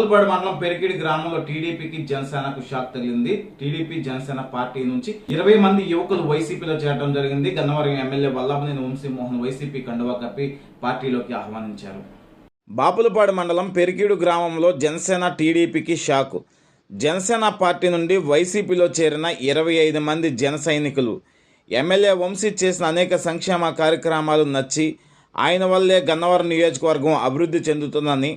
బాపులపాడు మండలం పెరికిడి గ్రామంలో టీడీపీకి జనసేనకు షాక్ తగిలింది. టీడీపీ జనసేన పార్టీ నుంచి 20 మంది యువకులు వైసీపీలో చేరడం జరిగింది. గన్నవరం ఎమ్మెల్యే వల్లభనేని వంశీమోహన్ వైసీపీ కండువా కప్పి పార్టీలోకి ఆహ్వానించారు. బాపులపాడు మండలం పెరికిడు గ్రామంలో జనసేన టీడీపీకి షాక్. జనసేన పార్టీ నుండి వైసీపీలో చేరిన 25 మంది జన సైనికులు. ఎమ్మెల్యే వంశీ చేసిన అనేక సంక్షేమ కార్యక్రమాలు నచ్చి ఆయన వల్లే గన్నవరం నియోజకవర్గం అభివృద్ధి చెందుతుందని,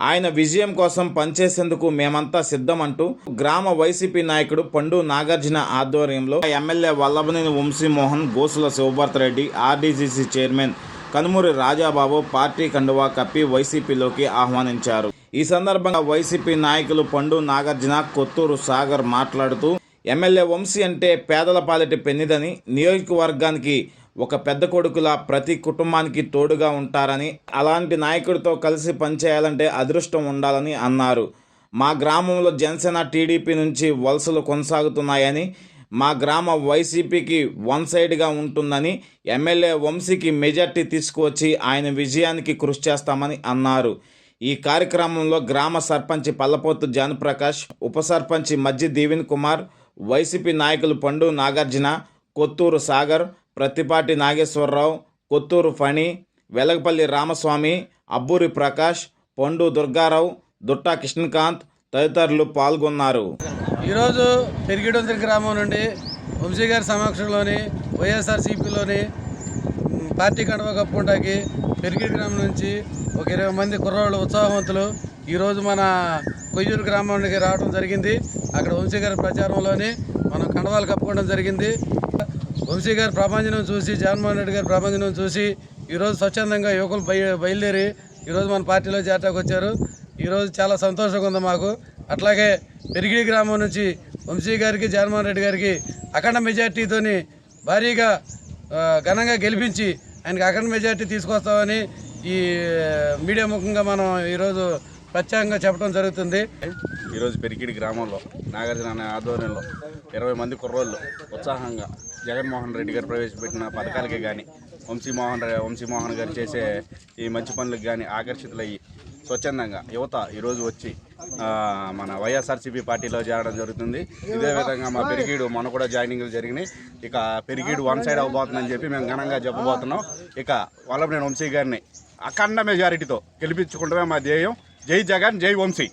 ఆయన విజయం కోసం పనిచేసేందుకు మేమంతా సిద్ధమంటూ గ్రామ వైసీపీ నాయకుడు పండు నాగార్జున ఆధ్వర్యంలో MLA Vallabhaneni Vamsimohan, Gosula Sivabharathireddy, RDCC chairman Kanumuri Rajababu party కండువా కప్పి వైసీపీలోకి ఆహ్వానించారు. ఈ సందర్భంగా వైసీపీ నాయకులు పండు నాగార్జున, కొత్తూరు సాగర్ మాట్లాడుతూ ఎమ్మెల్యే వంశీ అంటే పేదల పాలిటి పెన్నిదని, నియోజకవర్గానికి ఒక పెద్ద కొడుకులా ప్రతి కుటుంబానికి తోడుగా ఉంటారని, అలాంటి నాయకుడితో కలిసి పనిచేయాలంటే అదృష్టం ఉండాలని అన్నారు. మా గ్రామంలో జనసేన టీడీపీ నుంచి వలసలు కొనసాగుతున్నాయని, మా గ్రామ వైసీపీకి వన్ సైడ్గా ఉంటుందని, ఎమ్మెల్యే వంశీకి మెజార్టీ తీసుకువచ్చి ఆయన విజయానికి కృషి చేస్తామని అన్నారు. ఈ కార్యక్రమంలో గ్రామ సర్పంచి పల్లపోతు జానప్రకాష్, ఉప సర్పంచి మజ్జి దీవెన్ కుమార్, వైసీపీ నాయకులు పండు నాగార్జున, కొత్తూరు సాగర్, ప్రత్తిపాటి నాగేశ్వరరావు, కొత్తూరు ఫణి, వెలగపల్లి రామస్వామి, అబ్బూరి ప్రకాష్, పండు దుర్గారావు, దుట్టా కృష్ణకాంత్ తదితరులు పాల్గొన్నారు. ఈరోజు పెరిగిడొంతరి గ్రామం నుండి వంశీ గారి సమక్షంలోని వైఎస్ఆర్సీపీలోని పార్టీ కండువా కప్పుకుంటాకి పెరిగిడి గ్రామం నుంచి ఒక 20 మంది కుర్రోళ్ళు ఉత్సాహవంతులు ఈరోజు మన కొయ్యూరు గ్రామానికి రావడం జరిగింది. అక్కడ వంశీ గారి ప్రచారంలోని మనం కండువాలు కప్పుకోవడం జరిగింది. వంశీ గారి ప్రభంజనం చూసి, జగన్మోహన్ రెడ్డి గారి ప్రభంజనం చూసి ఈరోజు స్వచ్ఛందంగా యువకులు బయలుదేరి ఈరోజు మన పార్టీలో చేరటానికి వచ్చారు. ఈరోజు చాలా సంతోషంగా ఉంది మాకు. అట్లాగే పెరిగిడి గ్రామం నుంచి వంశీ గారికి, జగన్మోహన్ రెడ్డి గారికి అఖండ మెజార్టీతోని భారీగా ఘనంగా గెలిపించి ఆయనకి అఖండ మెజార్టీ తీసుకొస్తామని ఈ మీడియా ముఖంగా మనం ఈరోజు ప్రత్యేకంగా చెప్పడం జరుగుతుంది. ఈరోజు పెరికిడి గ్రామంలో నాగార్జున అనే ఆధ్వర్యంలో 20 మంది కుర్రోళ్ళు ఉత్సాహంగా జగన్మోహన్ రెడ్డి గారు ప్రవేశపెట్టిన పథకాలకి కానీ, వంశీమోహన్ గారు చేసే ఈ మంచి పనులకు కానీ ఆకర్షితులయ్యి స్వచ్ఛందంగా యువత ఈరోజు వచ్చి మన వైఎస్ఆర్సీపీ పార్టీలో చేరడం జరుగుతుంది. ఇదే విధంగా మా పెరిగీడు మొన్న కూడా జాయినింగ్లు జరిగినాయి. ఇక పెరిగీడు వన్ సైడ్ అవ్వబోతుందని చెప్పి మేము ఘనంగా చెప్పబోతున్నాం. ఇక వల్లభనేని వంశీ గారిని అఖండ మెజారిటీతో గెలిపించుకుంటమే మా ధ్యేయం. జై జగన్, జై వంశీ.